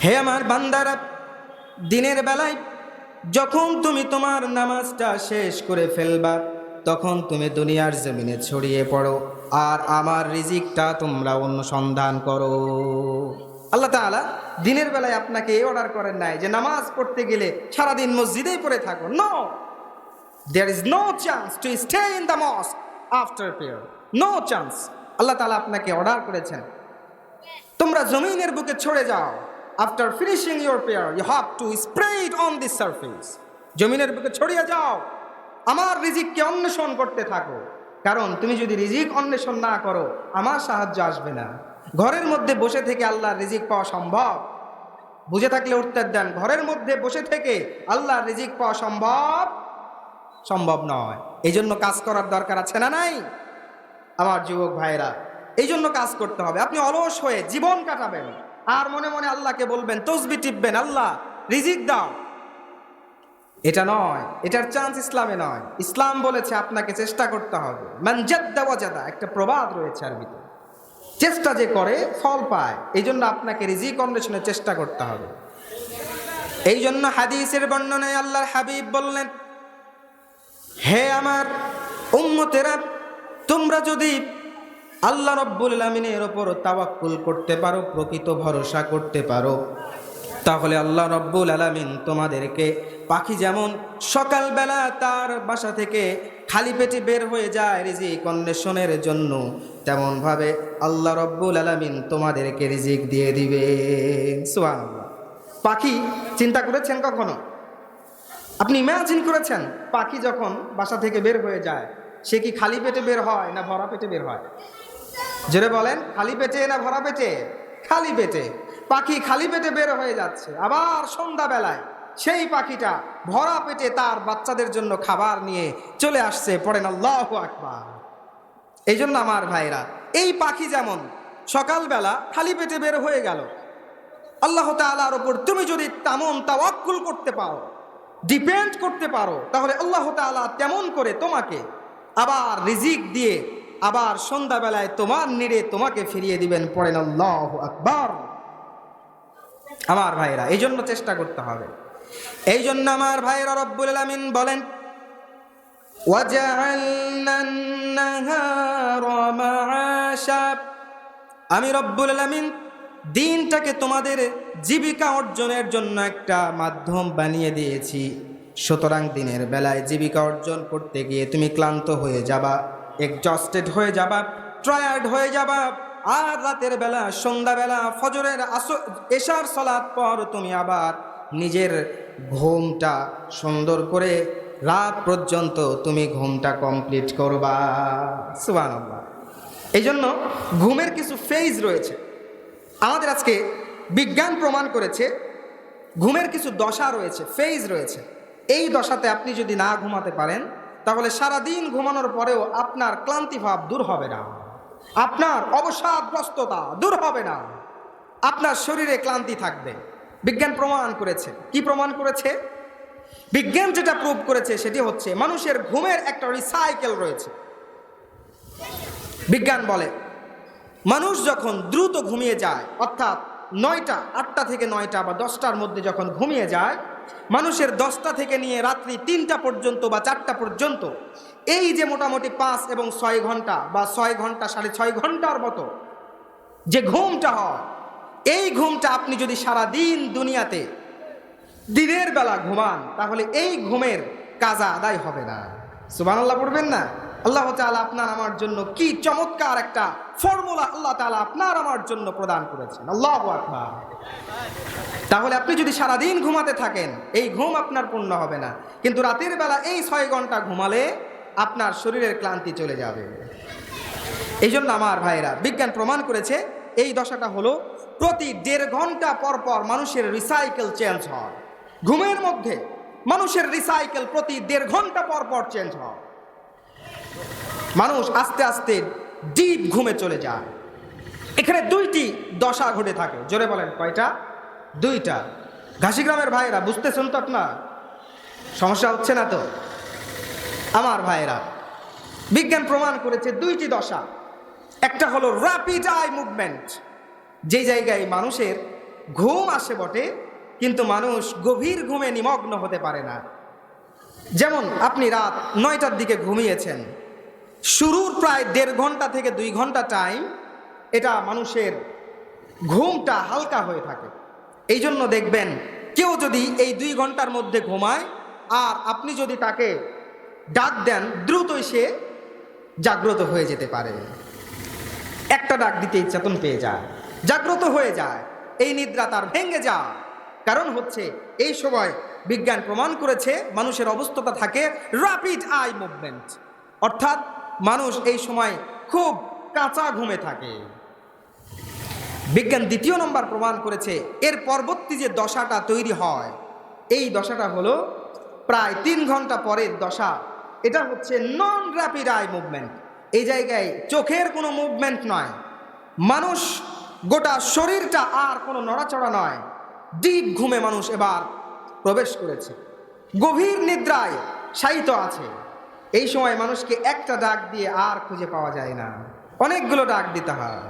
হে আমার বান্দারা, দিনের বেলায় যখন তুমি তোমার নামাজটা শেষ করে ফেলবা, তখন তুমি দুনিয়ার জমিনে ছড়িয়ে পড়ো আর আমার রিজিকটা তোমরা অনুসন্ধান করো। আল্লাহ তাআলা দিনের বেলায় আপনাকে এই অর্ডার করেন নাই যে নামাজ পড়তে গেলে সারাদিন মসজিদেই পড়ে থাকো। No, there is no chance to stay in the mosque after prayer, no chance. আল্লাহ তাআলা আপনাকে অর্ডার করেছেন তোমরা জমিনের বুকে ছড়ে যাও। After finishing your prayer you have to spread on this surface. জমিনের বুকে ছড়িয়ে যাও, আমার রিজিককে অন্বেষণ করতে থাকো। কারণ তুমি যদি রিজিক অন্বেষণ না করো, আমার সাহায্য আসবে না। ঘরের মধ্যে বসে থেকে আল্লাহর রিজিক পাওয়া সম্ভব? বুঝে থাকলে উত্তর দেন। ঘরের মধ্যে বসে থেকে আল্লাহর রিজিক পাওয়া সম্ভব নয়। এই জন্য কাজ করার দরকার আছে না নাই আমার যুবক ভাইরা? এই জন্য কাজ করতে হবে। আপনি অলস হয়ে জীবন কাটাবেন আর মনে মনে আল্লাহকে বলবেন, তসবি টিপবেন, আল্লাহ রিজিক দাও, এটা নয়, এটার চান্স ইসলামে নয়। ইসলাম বলেছে আপনাকে চেষ্টা করতে হবে। মান জাদ্দা ওয়াজাদা, একটা প্রবাদ রয়েছে আরবিতে, চেষ্টা যে করে ফল পায়। এই জন্য আপনাকে রিজিক অন্বেষণের চেষ্টা করতে হবে। এই জন্য হাদিসের বর্ণনায় আল্লাহর হাবিব বললেন, হে আমার উম্মতেরা, তোমরা যদি আল্লাহ রাব্বুল আলামিনের উপর তাওয়াক্কুল করতে পারো, প্রকৃত ভরসা করতে পারো, তাহলে আল্লাহ রাব্বুল আলামিন তোমাদেরকে পাখি যেমন সকালবেলা তার বাসা থেকে খালি পেটে বের হয়ে যায় রিজিক অন্বেষণের জন্য, তেমনভাবে আল্লাহ রব্বুল আলামিন তোমাদেরকে রিজিক দিয়ে দিবে। সুবহানাল্লাহ। পাখি চিন্তা করেছেন কখনো? আপনি ইমাজিন করেছেন পাখি যখন বাসা থেকে বের হয়ে যায় সে কি খালি পেটে বের হয় না ভরা পেটে বের হয়? জোরে বলেন, খালি পেটে না ভরা পেটে? খালি পেটে। পাখি খালি পেটে বের হয়ে যাচ্ছে, আবার সন্ধ্যাবেলায় সেই পাখিটা ভরা পেটে তার বাচ্চাদের জন্য খাবার নিয়ে চলে আসছে। পড়েন আল্লাহু আকবার। এই জন্য আমার ভাইরা, এই পাখি যেমন সকালবেলা খালি পেটে বের হয়ে গেল, আল্লাহ তাআলার উপর তুমি যদি তেমন তাওয়াক্কুল করতে পারো, ডিপেন্ড করতে পারো, তাহলে আল্লাহ তাআলা তেমন করে তোমাকে আবার রিজিক দিয়ে আবার সন্ধ্যাবেলায় তোমার নিরে তোমাকে ফিরিয়ে দিবেন। পড়েন আল্লাহু আকবার। আমার ভাইরা, এই জন্য চেষ্টা করতে হবে। এই জন্য আমার ভাইরা রব্বুল আলামিন বলেন, ওয়াজআলনান নাহারা মাআশা, আমি রব্বুল আলামিন দিনটাকে তোমাদের জীবিকা অর্জনের জন্য একটা মাধ্যম বানিয়ে দিয়েছি। সুতরাং দিনের বেলায় জীবিকা অর্জন করতে গিয়ে তুমি ক্লান্ত হয়ে যাবা, এক্সস্টেড হয়ে যাবা, টায়ার্ড হয়ে যাবা, আর রাতের বেলা সন্ধ্যাবেলা ফজরের এশার সালাত পর তুমি আবার নিজের ঘুমটা সুন্দর করে রাত পর্যন্ত তুমি ঘুমটা কমপ্লিট করবা। সুবহানাল্লাহ। এই জন্য ঘুমের কিছু ফেজ রয়েছে। আমাদের আজকে বিজ্ঞান প্রমাণ করেছে ঘুমের কিছু দশা রয়েছে, ফেজ রয়েছে। এই দশাতে আপনি যদি না ঘুমাতে পারেন তাহলে সারাদিন ঘুমানোর পরেও আপনার ক্লান্তিভাব দূর হবে না, আপনার অবসাদগ্রস্ততা দূর হবে না, আপনার শরীরে ক্লান্তি থাকবে। বিজ্ঞান প্রমাণ করেছে। কি প্রমাণ করেছে? বিজ্ঞান যেটা প্রুভ করেছে সেটি হচ্ছে মানুষের ঘুমের একটা রিসাইকেল রয়েছে। বিজ্ঞান বলে মানুষ যখন দ্রুত ঘুমিয়ে যায়, অর্থাৎ 8টা থেকে 9টা বা 10টার মধ্যে যখন ঘুমিয়ে যায়, মানুষের 10টা থেকে নিয়ে রাত্রি 3টা পর্যন্ত বা 4টা পর্যন্ত এই যে মোটামুটি 5 এবং 6 ঘন্টা বা 6 ঘন্টা 6.5 ঘন্টার মতো যে ঘুমটা হয়, এই ঘুমটা আপনি যদি সারা দিন দুনিয়াতে দিনের বেলা ঘুমান তাহলে এই ঘুমের কাজা আদায় হবে না। সুবহানাল্লাহ পড়বেন না? আল্লাহ তাআলা আপনার আমার জন্য কি চমৎকার একটা ফর্মুলা আল্লাহ তাআলা আপনার আমার জন্য প্রদান করেছেন। আল্লাহু আকবার। তাহলে আপনি যদি সারাদিন ঘুমাতে থাকেন এই ঘুম আপনার পূর্ণ হবে না, কিন্তু রাতের বেলা এই 6 ঘন্টা ঘুমালে আপনার শরীরের ক্লান্তি চলে যাবে। এই জন্য আমার ভাইরা, বিজ্ঞান প্রমাণ করেছে এই দশাটা হলো প্রতি 1.5 ঘন্টা পর পর মানুষের রিসাইকেল চেঞ্জ হয়। ঘুমের মধ্যে মানুষের রিসাইকেল প্রতি 1.5 ঘন্টা পর পর চেঞ্জ হয়। মানুষ আস্তে আস্তে ডিপ ঘুমে চলে যায়। এখানে 2টি দশা ঘটে থাকে। জোরে বলেন, কয়টা? 2টা। ঘাসিগ্রামের ভাইরা বুঝতেছেন তো? আপনার সমস্যা হচ্ছে না তো? আমার ভাইরা, বিজ্ঞান প্রমাণ করেছে 2টি দশা। একটা হলো র্যাপিড আই মুভমেন্ট, যে জায়গায় মানুষের ঘুম আসে বটে কিন্তু মানুষ গভীর ঘুমে নিমগ্ন হতে পারে না। যেমন আপনি রাত 9টার দিকে ঘুমিয়েছেন, শুরুর প্রায় 1.5 ঘন্টা থেকে 2 ঘন্টা টাইম এটা মানুষের ঘুমটা হালকা হয়ে থাকে। এই জন্য দেখবেন কেউ যদি এই 2 ঘন্টার মধ্যে ঘুমায় আর আপনি যদি তাকে ডাক দেন দ্রুতই সে জাগ্রত হয়ে যেতে পারে। একটা ডাক দিতেই চেতন পেয়ে যায়, জাগ্রত হয়ে যায়, এই নিদ্রা তার ভেঙে যায়। কারণ হচ্ছে এই সময় বিজ্ঞান প্রমাণ করেছে মানুষের অবস্থাটা থাকে র্যাপিড আই মুভমেন্ট, অর্থাৎ মানুষ এই সময় খুব কাঁচা ঘুমে থাকে। বিজ্ঞান 2 নম্বর প্রমাণ করেছে এর পরবর্তী যে দশাটা তৈরি হয় এই দশাটা হলো প্রায় 3 ঘন্টা পরের দশা। এটা হচ্ছে নন র্যাপিড আই মুভমেন্ট। এই জায়গায় চোখের কোনো মুভমেন্ট নয়, মানুষ গোটা শরীরটা আর কোনো নড়াচড়া নয়, ডিপ ঘুমে মানুষ এবার প্রবেশ করেছে, গভীর নিদ্রায় শায়িত আছে। এই সময় মানুষকে একটা ডাক দিয়ে আর খুঁজে পাওয়া যায় না, অনেকগুলো ডাক দিতে হয়।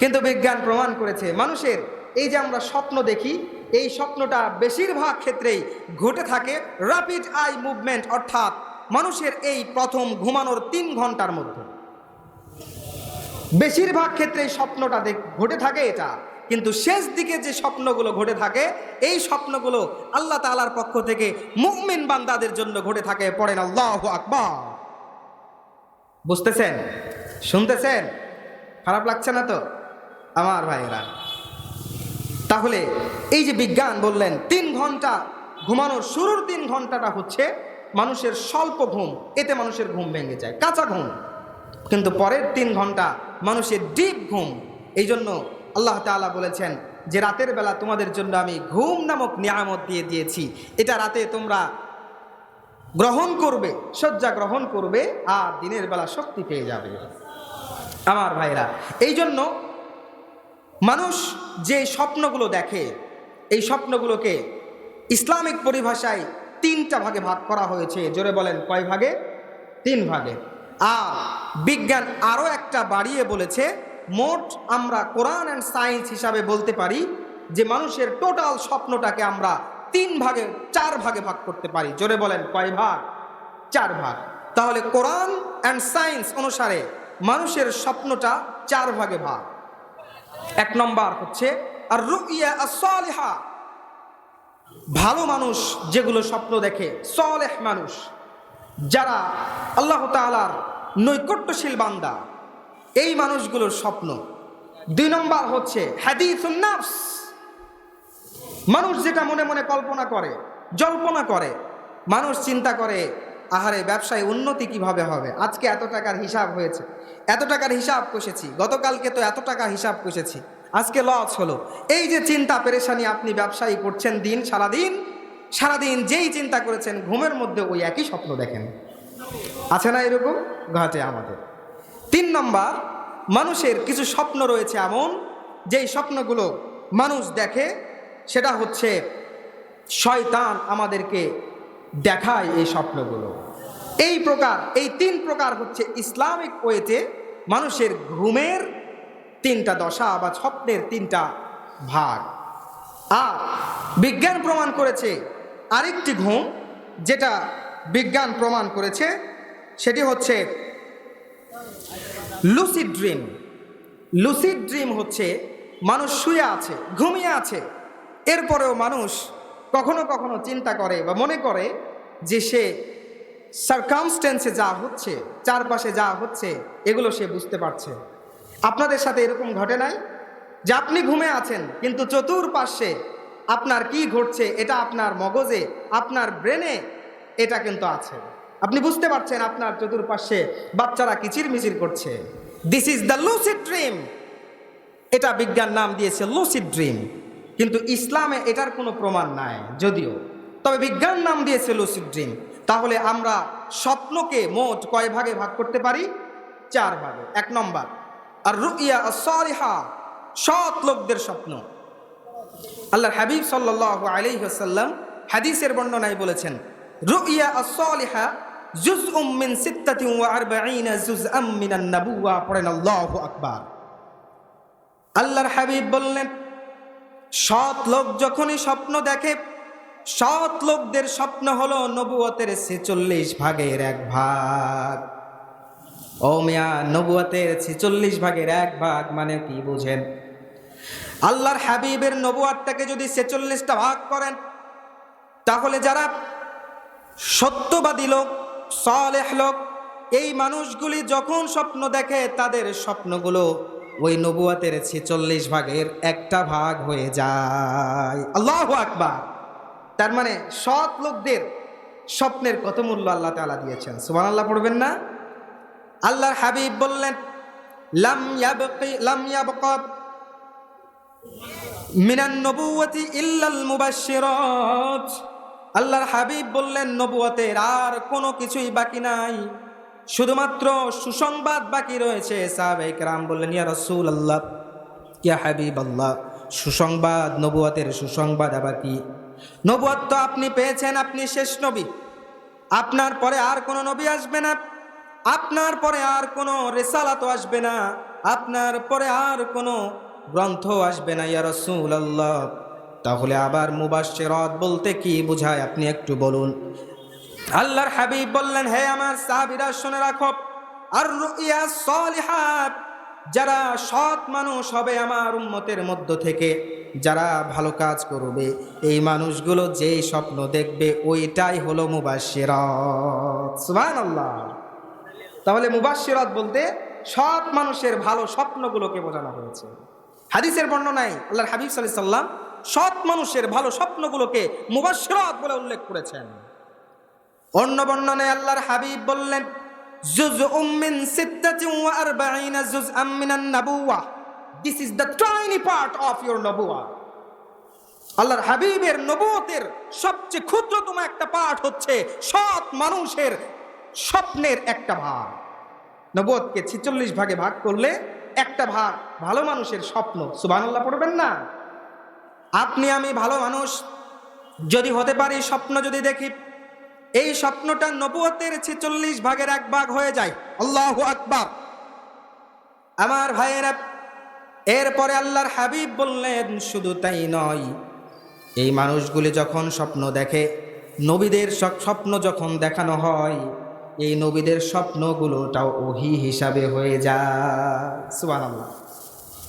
কিন্তু বিজ্ঞান প্রমাণ করেছে মানুষের এই যে আমরা স্বপ্ন দেখি, এই স্বপ্নটা বেশিরভাগ ক্ষেত্রেই ঘটে থাকে র্যাপিড আই মুভমেন্ট, অর্থাৎ মানুষের এই প্রথম ঘুমানোর 3 ঘন্টার মধ্যে বেশিরভাগ ক্ষেত্রে স্বপ্নটা ঘটে থাকে এটা কিন্তু শেষ দিকে যে স্বপ্নগুলো ঘটে থাকে এই স্বপ্নগুলো আল্লাহ তাআলার পক্ষ থেকে মুমিন বান্দাদের জন্য ঘটে থাকে। পড়েন আল্লাহু আকবার। বুঝতেছেন? শুনতেছেন? খারাপ লাগছে না তো আমার ভাইয়েরা? তাহলে এই যে বিজ্ঞান বললেন 3 ঘন্টা ঘুমানোর শুরুর 3 ঘন্টাটা হচ্ছে মানুষের স্বল্প ঘুম, এতে মানুষের ঘুম ভেঙে যায়, কাঁচা ঘুম। কিন্তু পরের 3 ঘন্টা মানুষের ডিপ ঘুম। এই জন্য আল্লাহ তাআলা বলেছেন যে রাতের বেলা তোমাদের জন্য আমি ঘুম নামক নিয়ামত দিয়ে দিয়েছি, এটা রাতে তোমরা গ্রহণ করবে, শয্যা গ্রহণ করবে, আর দিনের বেলা শক্তি পেয়ে যাবে। আমার ভাইরা, এই জন্য মানুষ যে স্বপ্নগুলো দেখে এই স্বপ্নগুলোকে ইসলামিক পরিভাষায় 3টা ভাগে ভাগ করা হয়েছে। জোরে বলেন কয় ভাগে? 3 ভাগে। আর বিজ্ঞান আরও একটা বাড়িয়ে বলেছে, মোট আমরা কোরআন অ্যান্ড সায়েন্স হিসাবে বলতে পারি যে মানুষের টোটাল স্বপ্নটাকে আমরা 4 ভাগে ভাগ করতে পারি। জোরে বলেন কয় ভাগ? 4 ভাগ। তাহলে কোরআন অ্যান্ড সায়েন্স অনুসারে মানুষের স্বপ্নটা 4 ভাগে ভাগ। 1 নম্বর হচ্ছে আর রুইয়া as-সালিহা, ভালো মানুষ যেগুলো স্বপ্ন দেখে, সালেহ মানুষ যারা আল্লাহ তাআলার নৈকট্যশীল বান্দা, এই মানুষগুলোর স্বপ্ন। 2 নম্বর হচ্ছে হাদিসুন নাফস, মানুষ যেটা মনে মনে কল্পনা করে, জল্পনা করে। মানুষ চিন্তা করে আহারে ব্যবসায় উন্নতি কিভাবে হবে, আজকে এত টাকার হিসাব হয়েছে, এত টাকার হিসাব কষেছি, গতকালকে তো এত টাকা হিসাব কষেছি, আজকে লস হলো। এই যে চিন্তা পেরেশানি আপনি ব্যবসায়ী করছেন দিন সারাদিন যেই চিন্তা করেছেন ঘুমের মধ্যে ওই একই স্বপ্ন দেখেন। আছে না এরকম? ঘটে আমাদের। 3 নম্বর, মানুষের কিছু স্বপ্ন রয়েছে এমন যেই স্বপ্নগুলো মানুষ দেখে, সেটা হচ্ছে শয়তান আমাদেরকে দেখায় এই স্বপ্নগুলো। এই 3 প্রকার হচ্ছে ইসলামিক ওয়েতে মানুষের ঘুমের 3টা দশা বা স্বপ্নের 3টা ভাগ। আর বিজ্ঞান প্রমাণ করেছে আরেকটি ঘুম, যেটা বিজ্ঞান প্রমাণ করেছে সেটি হচ্ছে লুসিড ড্রিম। লুসিড ড্রিম হচ্ছে মানুষ শুয়ে আছে, ঘুমিয়ে আছে, এরপরেও মানুষ কখনো কখনো চিন্তা করে বা মনে করে যে সে সার্কামস্টেন্সে যা হচ্ছে, চারপাশে যা হচ্ছে, এগুলো সে বুঝতে পারছে। আপনাদের সাথে এরকম ঘটে নাই যে আপনি ঘুমে আছেন কিন্তু চতুর্পাশে আপনার কি ঘটছে এটা আপনার মগজে, আপনার ব্রেনে এটা কিন্তু আছে, আপনি বুঝতে পারছেন আপনার চতুর্পাশে বাচ্চারা কিচিরমিচির করছে। This is the lucid dream. এটা বিজ্ঞান নাম দিয়েছে লুসিড ড্রিম, কিন্তু ইসলামে এটার কোনো প্রমাণ নাই যদিও, তবে বিজ্ঞান নাম দিয়েছে লুসিড ড্রিম। তাহলে আমরা স্বপ্নকে মোট কয় ভাগে ভাগ করতে পারি? 4 ভাগে। 1 নম্বর আর রুইয়া as-সালিহা, সৎ লোকদের স্বপ্ন। আল্লাহর হাবিব সাল্লাল্লাহু আলাইহি ওয়াসাল্লাম হাদিসের বর্ণনায় বলেছেন, রুইয়া as-সালিহা জুজউম মিন 46 জুজআম মিনান নাবুওয়া। পড়েন আল্লাহু আকবার। আল্লাহর হাবিব বললেন, সৎ লোক যখনই স্বপ্ন দেখে, সৎ লোকদের স্বপ্ন হলো নবুয়তের 46 ভাগের 1 ভাগ। ও মিয়া, নবুয়তের 46 ভাগের 1 ভাগ মানে কি বুঝেন? আল্লাহর হাবিবের নবুয়তটাকে যদি 46টা ভাগ করেন, তাহলে যারা সত্যবাদী লোক, সালেহ লোক, এই মানুষগুলি যখন স্বপ্ন দেখে তাদের স্বপ্নগুলো ওই নবুয়তের 46 ভাগের 1টা ভাগ হয়ে যায়। আল্লাহু আকবার। তার মানে সৎ লোকদের স্বপ্নের কত মূল্য আল্লাহ তাআলা দিয়েছেন। সুবহানাল্লাহ পড়বেন না? আল্লাহর হাবিব বললেন, লাম ইয়াবকা মিনান নবুওয়াতি ইল্লাল মুবাশশিরাত। আল্লাহর হাবিব বললেন, নবুয়তের আর কোনো কিছুই বাকি নাই, শুধুমাত্র সুসংবাদ বাকি রয়েছে। সাহাবায়ে কেরাম বললেন, ইয়া রাসূলুল্লাহ, ইয়া হাবিবাল্লাহ, সুসংবাদ, নবুয়তের সুসংবাদ আবার কি? নবুয়ত তো আপনি পেয়েছেন, আপনি শেষ নবী, আপনার পরে আর কোনো নবী আসবে না, আপনার পরে আর কোনো রিসালাত আসবে না, আপনার পরে আর কোনো গ্রন্থ আসবে না ইয়া রাসূলুল্লাহ। তাহলে আবার মুবাশশিরাত বলতে কি বোঝায় আপনি একটু বলুন। আল্লাহর হাবিব বললেন, হে আমার সাহাবীরা শুনে রাখো, আর রুইয়া সালিহা, যারা সৎ মানুষ হবে আমার উম্মতের মধ্য থেকে, যারা ভালো কাজ করবে, এই মানুষগুলো যেই স্বপ্ন দেখবে ওইটাই হলো মুবাশশিরাত। সুবহানাল্লাহ। তাহলে মুবাশশিরাত বলতে সৎ মানুষের ভালো স্বপ্নগুলোকে বোঝানো হয়েছে। হাদিসের বর্ণনায় আল্লাহর হাবিব সাল্লাল্লাহু আলাইহি সাল্লাম সৎ মানুষের ভালো স্বপ্নগুলোকে মুবাশশিরাত বলে উল্লেখ করেছেন। অন্য বর্ণনায় আল্লাহর হাবিব বললেন, জুজউম মিন 46 জুজআম মিনান নাবুওয়া, this is the tiny part of your নবুওয়া। আল্লাহর হাবিবের নবুয়তের সবচেয়ে ক্ষুদ্রতম একটা পার্ট হচ্ছে সৎ মানুষের স্বপ্নের একটা ভাগ। নবুয়তকে 46 ভাগে ভাগ করলে একটা ভাগ ভালো মানুষের স্বপ্ন। সুবহানাল্লাহ পড়বেন না? আপনি আমি ভালো মানুষ যদি হতে পারি, স্বপ্ন যদি দেখি, এই স্বপ্নটা নবুয়তের 46 ভাগের এক ভাগ হয়ে যায়। আল্লাহু আকবার। আমার ভাইয়েরা, এরপরে আল্লাহর হাবিব বললেন শুধু তাই নয়, এই মানুষগুলি যখন স্বপ্ন দেখে, নবীদের স্বপ্ন যখন দেখানো হয়, এই নবীদের স্বপ্নগুলোটাও ওহী হিসাবে হয়ে যায়। সুবহানাল্লাহ।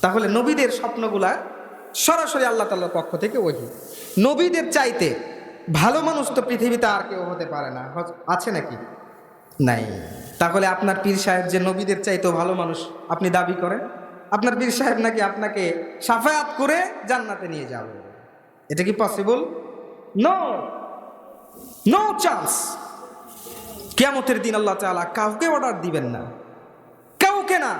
তাহলে নবীদের স্বপ্নগুলা সরাসরি আল্লাহ তাআলার পক্ষ থেকে ওহী। নবীদের চাইতে ভালো মানুষ তো পৃথিবীতে আর কেউ হতে পারে না, আছে নাকি? নাই। তাহলে আপনার পীর সাহেব যে নবীদের চাইতেও ভালো মানুষ আপনি দাবি করেন, আপনার পীর সাহেব নাকি আপনাকে শাফায়াত করে জান্নাতে নিয়ে যাবে, এটা কি পসিবল? No, no chance. কিয়ামতের দিন আল্লাহ তাআলা কাউকে অর্ডার দিবেন না, কাউকে না।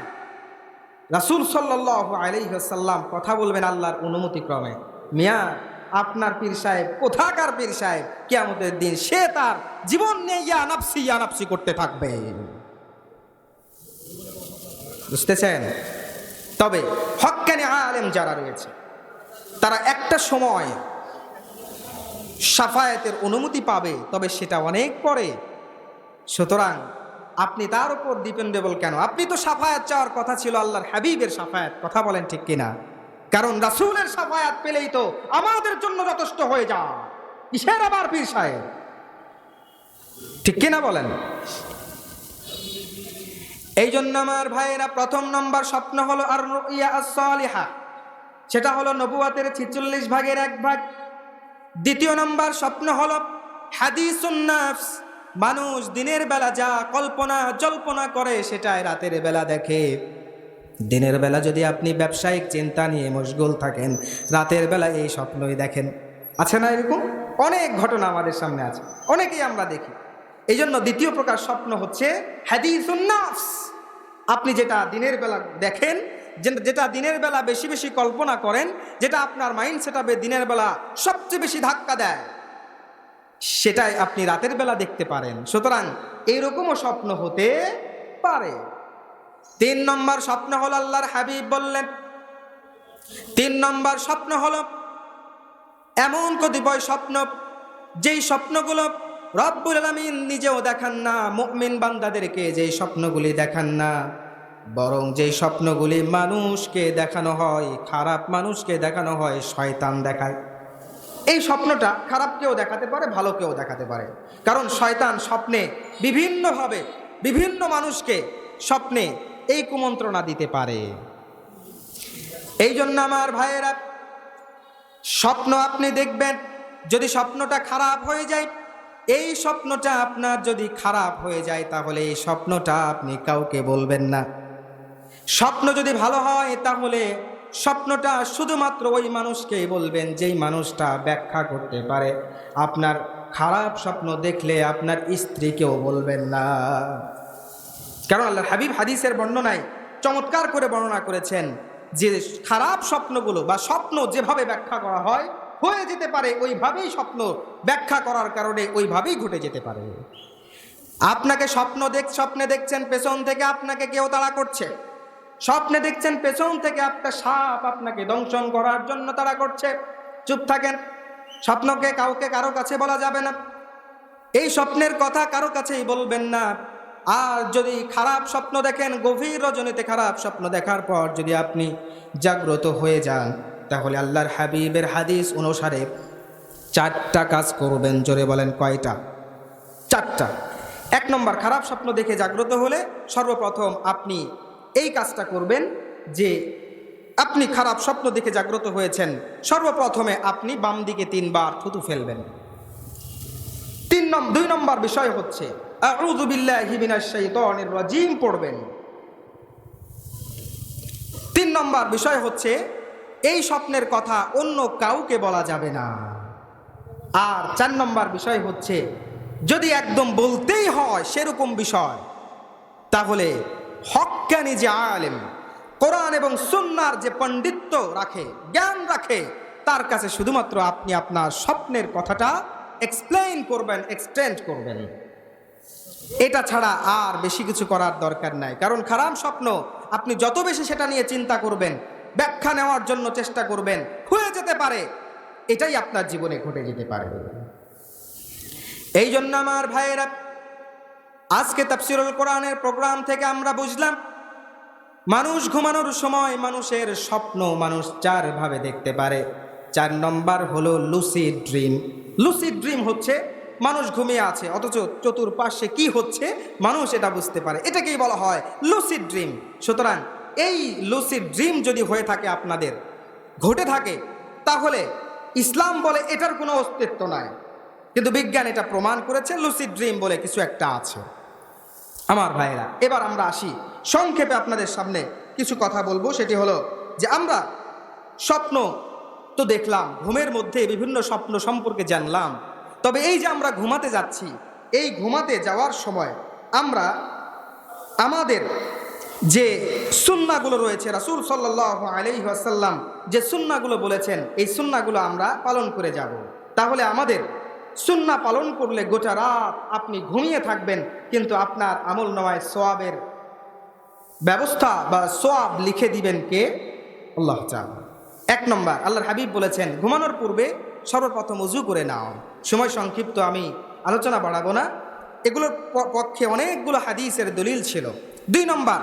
রাসূল সাল্লাল্লাহু আলাইহি ওয়াসাল্লাম কথা বলবেন আল্লাহর অনুমতি ক্রমে। মিয়া, আপনার পীর সাহেব কোথাকার পীর সাহেব? কিয়ামতের দিন সে তার জীবন নিয়ে ইয়া নাফসি করতে থাকবে। বুঝতেছেন? তবে হক্কানি আলেম যারা রয়েছে, তারা একটা সময় শাফায়াতের অনুমতি পাবে, তবে সেটা অনেক পরে। সুতরাং আপনি তার উপর ডিপেন্ডেবল কেন? আপনি তো শাফায়াত চাওয়ার কথা ছিল আল্লাহর হাবিবের শাফায়াত। কথা বলেন ঠিক কিনা? কারণ রাসূলের শাফায়াত পেলেই তো আমাদের জন্য যথেষ্ট হয়ে যায়। কিসের আবার পীর সাহেব? ঠিক কিনা বলেন? এই জন্য আমার ভাইয়েরা, প্রথম নম্বর স্বপ্ন হলো আর রুইয়া as-সালিহা, সেটা হলো নবুয়তের 46 ভাগের এক ভাগ। দ্বিতীয় নম্বর স্বপ্ন হলো হাদিসুন নাফস, মানুষ দিনের বেলা যা কল্পনা জল্পনা করে সেটাই রাতের বেলা দেখে। দিনের বেলা যদি আপনি ব্যবসায়িক চিন্তা নিয়ে মশগুল থাকেন, রাতের বেলা এই স্বপ্নই দেখেন। আছে না এরকম অনেক ঘটনা আমাদের সামনে আছে, অনেকেই আমরা দেখি। এই জন্য দ্বিতীয় প্রকার স্বপ্ন হচ্ছে হাদিসুন নাফস। আপনি যেটা দিনের বেলা দেখেন, যেটা দিনের বেলা বেশি বেশি কল্পনা করেন, যেটা আপনার মাইন্ড সেটআপে দিনের বেলা সবচেয়ে বেশি ধাক্কা দেয়, সেটাই আপনি রাতের বেলা দেখতে পারেন। সুতরাং এইরকমও স্বপ্ন হতে পারে। 3 নম্বর স্বপ্ন হলো আল্লাহর হাবিব বললেন, 3 নম্বর স্বপ্ন হলো এমন কতিপয় স্বপ্ন, যেই স্বপ্নগুলো রব্বুল আলামিন নিজেও দেখান না, মুমিন বান্দাদেরকে যেই স্বপ্নগুলি দেখান না, বরং যেই স্বপ্নগুলি মানুষকে দেখানো হয়, খারাপ মানুষকে দেখানো হয়, শয়তান দেখায়। এই স্বপ্নটা খারাপকেও দেখাতে পারে, ভালোকেও দেখাতে পারে। কারণ শয়তান স্বপ্নে বিভিন্নভাবে বিভিন্ন মানুষকে স্বপ্নে এই কুমন্ত্রণা দিতে পারে। এই জন্য আমার ভাইয়েরা, স্বপ্ন আপনি দেখবেন, যদি স্বপ্নটা খারাপ হয়ে যায়, এই স্বপ্নটা আপনার যদি খারাপ হয়ে যায়, তাহলে এই স্বপ্নটা আপনি কাউকে বলবেন না। স্বপ্ন যদি ভালো হয়, তাহলে স্বপ্নটা শুধুমাত্র ওই মানুষকেই বলবেন যেই মানুষটা ব্যাখ্যা করতে পারে। আপনার খারাপ স্বপ্ন দেখলে আপনার স্ত্রীকেও বলবেন না। কারণ আল্লাহর হাবিব হাদিসের বর্ণনায় চমৎকার করে বর্ণনা করেছেন যে খারাপ স্বপ্নগুলো বা স্বপ্ন যেভাবে ব্যাখ্যা করা হয়, হয়ে যেতে পারে ওইভাবেই স্বপ্ন ব্যাখ্যা করার কারণে ওইভাবেই ঘটে যেতে পারে। আপনাকে স্বপ্নে দেখছেন পেছন থেকে আপনাকে কেউ তাড়া করছে, স্বপ্নে দেখছেন পেছন থেকে একটা সাপ আপনাকে দংশন করার জন্য তাড়া করছে, চুপ থাকেন। স্বপ্নকে কারো কাছে বলা যাবে না, এই স্বপ্নের কথা কারো কাছেই বলবেন না। আর যদি খারাপ স্বপ্ন দেখেন, গভীর রজনীতে খারাপ স্বপ্ন দেখার পর যদি আপনি জাগ্রত হয়ে যান, তাহলে আল্লাহর হাবিবের হাদিস অনুসারে 4টা কাজ করবেন। জোরে বলেন কয়টা? 4টা। 1 নম্বর, খারাপ স্বপ্ন দেখে জাগ্রত হলে সর্বপ্রথম আপনি এই কাজটা করবেন যে আপনি খারাপ স্বপ্ন দেখে জাগ্রত হয়েছেন, সর্বপ্রথমে আপনি বাম দিকে 3 বার থুতু ফেলবেন। 2 নম্বর বিষয় হচ্ছে আউযু বিল্লাহি মিনাশ শাইতানির রাজিম পড়বেন। 3 নম্বর বিষয় হচ্ছে এই স্বপ্নের কথা অন্য কাউকে বলা যাবে না। আর 4 নম্বর বিষয় হচ্ছে যদি একদম বলতেই হয় সেরকম বিষয়, তাহলে হক্কানি যে আলেম, কোরআন এবং সুন্নাহর যে পণ্ডিত্য রাখে, জ্ঞান রাখে, তার কাছে শুধুমাত্র আপনি আপনার স্বপ্নের কথাটা এক্সপ্লেইন করবেন, এক্সটেন্ড করবেন। এটা ছাড়া আর বেশি কিছু করার দরকার নাই। কারণ খারাপ স্বপ্ন আপনি যত বেশি সেটা নিয়ে চিন্তা করবেন, ব্যাখ্যা নেওয়ার জন্য চেষ্টা করবেন, হয়ে যেতে পারে এটাই আপনার জীবনে ঘটে যেতে পারে। এই জন্য আমার ভাইয়েরা, আজকে তাফসীরুল কোরআনের প্রোগ্রাম থেকে আমরা বুঝলাম মানুষ ঘুমানোর সময় মানুষের স্বপ্ন মানুষ 4 ভাবে দেখতে পারে। 4 নম্বর হলো লুসিড ড্রিম। লুসিড ড্রিম হচ্ছে মানুষ ঘুমিয়ে আছে অথচ চতুর্পাশে কি হচ্ছে মানুষ এটা বুঝতে পারে, এটাকেই বলা হয় লুসিড ড্রিম। সুতরাং এই লুসিড ড্রিম যদি হয়ে থাকে, আপনাদের ঘটে থাকে, তাহলে ইসলাম বলে এটার কোনো অস্তিত্ব নাই, কিন্তু বিজ্ঞান এটা প্রমাণ করেছে লুসিড ড্রিম বলে কিছু একটা আছে। আমার ভাইরা, এবার আমরা আসি সংক্ষেপে আপনাদের সামনে কিছু কথা বলবো। সেটি হলো যে আমরা স্বপ্ন তো দেখলাম, ঘুমের মধ্যে বিভিন্ন স্বপ্ন সম্পর্কে জানলাম। তবে এই যে আমরা ঘুমাতে যাচ্ছি, এই ঘুমাতে যাওয়ার সময় আমরা আমাদের যে সুন্নাহগুলো রয়েছে, রাসূল সাল্লাল্লাহু আলাইহি ওয়াসাল্লাম যে সুন্নাহগুলো বলেছেন, এই সুন্নাহগুলো আমরা পালন করে যাব। তাহলে আমাদের সুন্নাহ পালন করলে গোটা রাত আপনি ঘুমিয়ে থাকবেন, কিন্তু আপনার আমলনামায় সওয়াবের ব্যবস্থা বা সওয়াব লিখে দিবেন কে? আল্লাহ তাআলা। 1 নম্বর, আল্লাহর হাবিব বলেছেন ঘুমানোর পূর্বে সর্বপ্রথম ওযু করে নাও। সময় সংক্ষিপ্ত, আমি আলোচনা বাড়াবো না, এগুলোর পক্ষে অনেকগুলো হাদিসের দলিল ছিল। 2 নম্বর,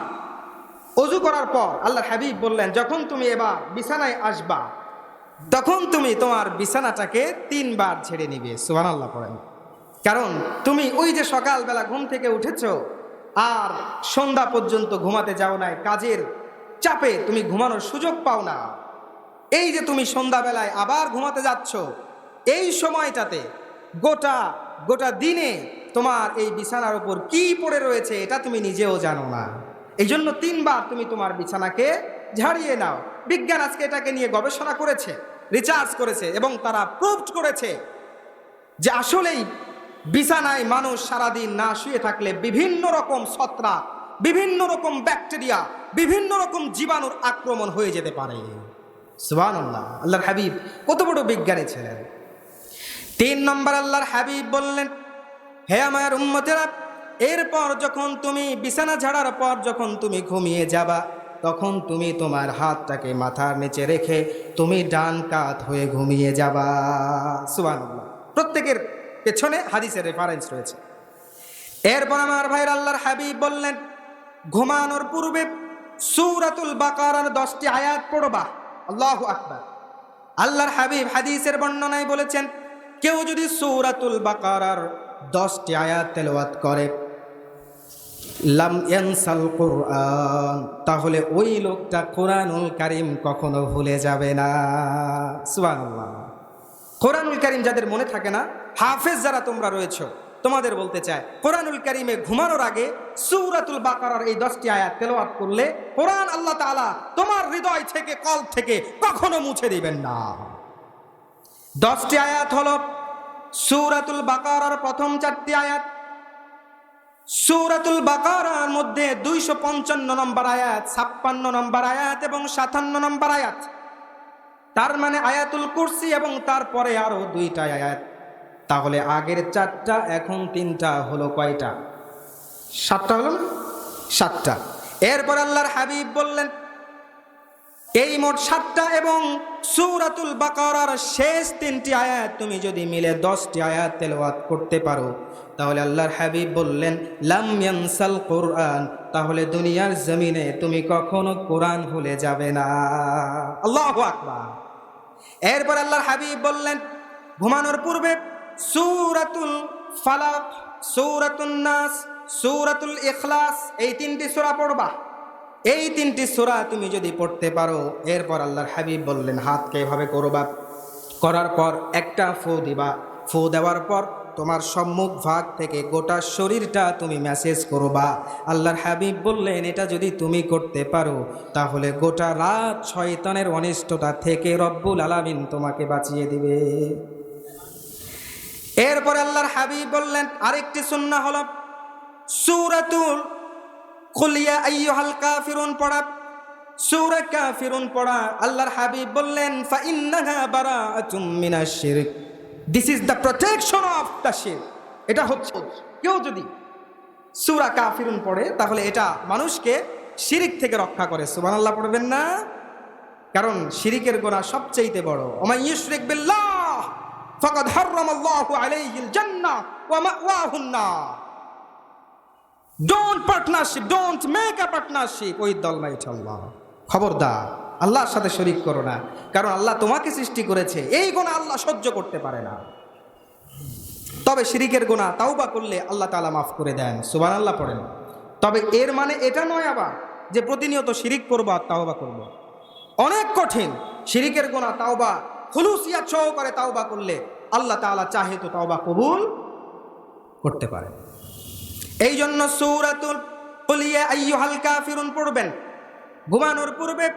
ওযু করার পর আল্লাহর হাবিব বললেন যখন তুমি এবার বিছানায় আসবা, তখন তুমি তোমার বিছানাটাকে 3 বার ছেড়ে নিবে। সুবহানাল্লাহ পড়েন। কারণ তুমি ওই যে সকালবেলা ঘুম থেকে উঠেছো আর সন্ধ্যা পর্যন্ত ঘুমাতে যাও নাই, কাজের চাপে তুমি ঘুমানোর সুযোগ পাও না। এই যে তুমি সন্ধ্যাবেলায় আবার ঘুমাতে যাচ্ছ, এই সময়টাতে গোটা দিনে তোমার এই বিছানার উপর কি পড়ে রয়েছে এটা তুমি নিজেও জানো না। এই জন্য 3 বার তুমি তোমার বিছানাকে ঝাড়িয়ে নাও। বিজ্ঞান আজকে এটাকে নিয়ে গবেষণা করেছে, রিসার্চ করেছে, এবং তারা প্রুভড করেছে যে আসলেই বিছানায় মানুষ সারাদিন না শুয়ে থাকলে বিভিন্ন রকম ছত্রাক, বিভিন্ন রকম ব্যাকটেরিয়া, বিভিন্ন রকম জীবাণুর আক্রমণ হয়ে যেতে পারে। সুবহানাল্লাহ, আল্লাহর হাবিব কত বড় বিজ্ঞানী ছিলেন। 3 নম্বর, আল্লাহর হাবিব বললেন হে আমার উম্মতেরা, এরপর যখন তুমি বিছানা ঝাড়ার পর যখন তুমি ঘুমিয়ে যাবা, তখন তুমি তোমার হাতটাকে মাথার নিচে রেখে তুমি ডান কাত হয়ে ঘুমিয়ে যাবা। সুবহানাল্লাহ। প্রত্যেকের পেছনে হাদিসের রেফারেন্স রয়েছে। এরপর আমার ভাইয়ের আল্লাহর হাবিব বললেন ঘুমানোর পূর্বে সূরাতুল বাকারার 10টি আয়াত পড়বা। আল্লাহু আকবার। আল্লাহর হাবিব হাদিসের বর্ণনায় বলেছেন কেউ যদি সূরাতুল বাকারার 10টি আয়াত তেলাওয়াত করে, লাম ইয়ানসাল কুরআন, তাহলে ওই লোকটা কোরআনুল কারীম কখনো ভুলে যাবে না। সুবহানাল্লাহ। কোরআনুল কারীম যাদের মনে থাকে না, হাফেজ যারা তোমরা রয়েছো, তোমাদের বলতে চাই কোরআনুল কারীমে ঘুমানোর আগে সূরাতুল বাকারার এই 10টি আয়াত তেলাওয়াত করলে কোরআন আল্লাহ তাআলা তোমার হৃদয় থেকে, কল্প থেকে কখনো মুছে দিবেন না। 10টি আয়াত হলো সূরাতুল বাকারার প্রথম 4টি আয়াত, সূরাতুল বাকারার মধ্যে 255 নম্বর আয়াত, 56 নম্বর আয়াত এবং 57 নম্বর আয়াত। তার মানে আয়াতুল কুরসি এবং তারপরে আরো 2টা আয়াত। তাহলে আগের 4টা এখন 3টা হলো কয়টা? 7টা হলো না? 7টা। এরপর আল্লাহর হাবিব বললেন এই মোট 7টা এবং সূরাতুল বাকারার শেষ 3টি আয়াত তুমি যদি মিলে 10টি আয়াত তেলাওয়াত করতে পারো, তাহলে আল্লাহর হাবিব বললেন লাম ইয়ানসাল কুরআন, তাহলে দুনিয়ার জমিনে তুমি কখনো কোরআন ভুলে যাবে না। আল্লাহু আকবার। এরপর আল্লাহর হাবিব বললেন ঘুমানোর পূর্বে সূরাতুল ফালাক, সূরাতুন নাস, সূরাতুল ইখলাস, এই 3টি সূরা পড়বা। এই 3টি সূরা তুমি যদি পড়তে পারো, এরপর আল্লাহর হাবিব বললেন হাতকে এভাবে করবা, করার পর একটা ফু দিবা, ফু দেওয়ার পর তোমার সম্মুখ ভাগ থেকে গোটা শরীরটা তুমি ম্যাসেজ করবা। আল্লাহর হাবিব বললেন এটা যদি তুমি করতে পারো তাহলে গোটা রাত শয়তানের অনিষ্টতা থেকে রব্বুল আলামিন তোমাকে বাঁচিয়ে দিবে। এরপর আল্লাহর হাবিব বললেন আরেকটি সুন্নাহ হলো সূরাতুল কুল ইয়া আইয়ুহাল কাফিরুন পড়া। সূরা কাফিরুন পড়া আল্লাহর হাবিব বললেন ফা ইন্নাহা বারাআতুম মিনাশ শিরক, this is the protection of the শিরক। এটা হচ্ছে কেউ যদি সূরা কাফিরুন পড়ে তাহলে এটা মানুষকে শিরিক থেকে রক্ষা করে। সুবহানাল্লাহ পড়বেন না? কারণ শিরিকের গুনাহ সবচেয়ে বড়। ওয়া ইউশরিক বিল্লাহ ফাকাদ হারামাল্লাহু আলাইহিল জান্নাহ ওয়া মাওয়াহুন নার। Don't partnership, don't make a partnership with the almighty Allah. খবরদার আল্লাহর সাথে শরীক করো না, কারণ আল্লাহ তোমাকে সৃষ্টি করেছে, এই গুনাহ আল্লাহ সহ্য করতে পারে না। তবে শিরিকের গুনাহ তাওবা করলে আল্লাহ তাআলা মাফ করে দেন। সুবহানাল্লাহ পড়েন। তবে এর মানে এটা নয় আবার যে প্রতিনিয়ত শিরিক করবো আর তাওবা করবো। অনেক কঠিন শিরিকের গুনাহ তাওবা খুলুসিয়াত সহকারে তাওবা করলে আল্লাহ তাআলা চাহে তো তাওবা কবুল করতে পারে। এই জন্য সূরাতুল কুল ইয়া আইয়ুহাল কাফিরুন পড়বেন, ঘুমানোর পূর্বে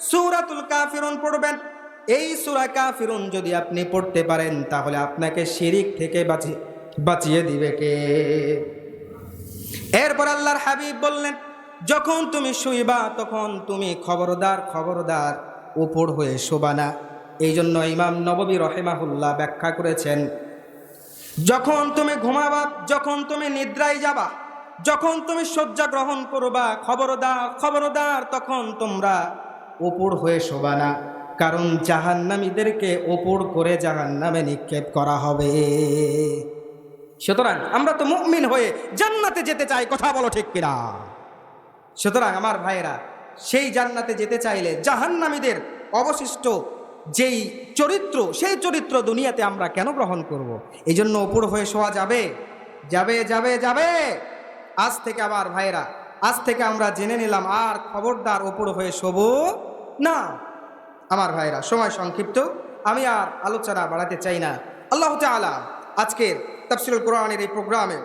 সূরাতুল কাফিরুন পড়বেন। এই সূরা কাফিরুন যদি আপনি পড়তে পারেন তাহলে আপনাকে শিরিক থেকে বাঁচিয়ে দিবে কে? এরপর আল্লাহর হাবিব বললেন যখন তুমি শুইবা তখন তুমি খবরদার খবরদার উপর হয়ে শোবা না। এই জন্য ইমাম নববী রাহিমাহুল্লাহ ব্যাখ্যা করেছেন যখন তুমি ঘুমাবা, যখন তুমি নিদ্রায় যাবা, যখন তুমি শয্যা গ্রহণ করবা, খবরদার খবরদার তখন তোমরা উপর হয়ে শোবা না, কারণ জাহান্নামীদেরকে উপর করে জাহান্নামে নিক্ষেপ করা হবে। সুতরাং আমরা তো মুমিন হয়ে জান্নাতে যেতে চাই, কথা বলো ঠিক কিনা? সুতরাং আমার ভাইয়েরা, সেই জান্নাতে যেতে চাইলে জাহান্নামীদের অবশিষ্ট যেই চরিত্র, সেই চরিত্র দুনিয়াতে আমরা কেন গ্রহণ করব? এই জন্য উপর হয়ে শোয়া যাবে যাবে যাবে যাবে। আজ থেকে আমার ভাইয়েরা, আজ থেকে আমরা জেনে নিলাম আর খবরদার উপর হয়ে শোবো না। আমার ভাইয়েরা, সময় সংক্ষিপ্ত, আমি আর আলোচনা বাড়াতে চাই না। আল্লাহ তাআলা আজকের তাফসীরুল কোরআনের এই প্রোগ্রামে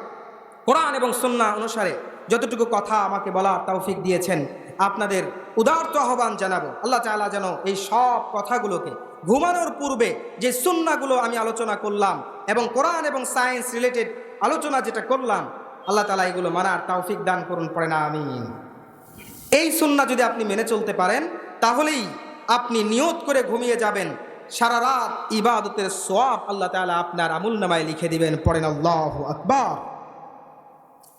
কোরআন এবং সুন্নাহ অনুসারে যতটুকু কথা আমাকে বলার তৌফিক দিয়েছেন, আপনাদের উদারত আহ্বান জানাবো আল্লাহ তাআলা যেন এই সব কথাগুলোকে ঘুমানোর পূর্বে যে সুন্নাহগুলো আমি আলোচনা করলাম এবং কোরআন এবং সায়েন্স রিলেটেড আলোচনা যেটা করলাম, আল্লাহ তাআলা এগুলো মানার তৌফিক দান করুন, পড়েন আমিন। এই সুন্নাহ যদি আপনি মেনে চলতে পারেন তাহলেই আপনি নিয়ত করে ঘুমিয়ে যাবেন, সারা রাত ইবাদতের সওয়াব আল্লাহ তাআলা আপনার আমলনামায় লিখে দিবেন, পড়েন আল্লাহু আকবার।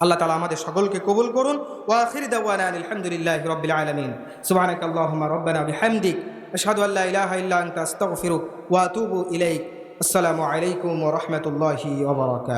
আল্লাহ তাআলা আমাদের সকলকে কবুল করুন। ওয়া আখিরু দাওয়ানা আলহামদুলিল্লাহি রাব্বিল আলামিন। সুবহানাকাল্লাহুম্মা রাব্বানা বিহামদিক আশহাদু আল্লা ইলাহা ইল্লা আনতা আস্তাগফিরুক ওয়া আতুবু ইলাইক। আসসালামু আলাইকুম ওয়া রাহমাতুল্লাহি ওয়া বারাকাতুহু।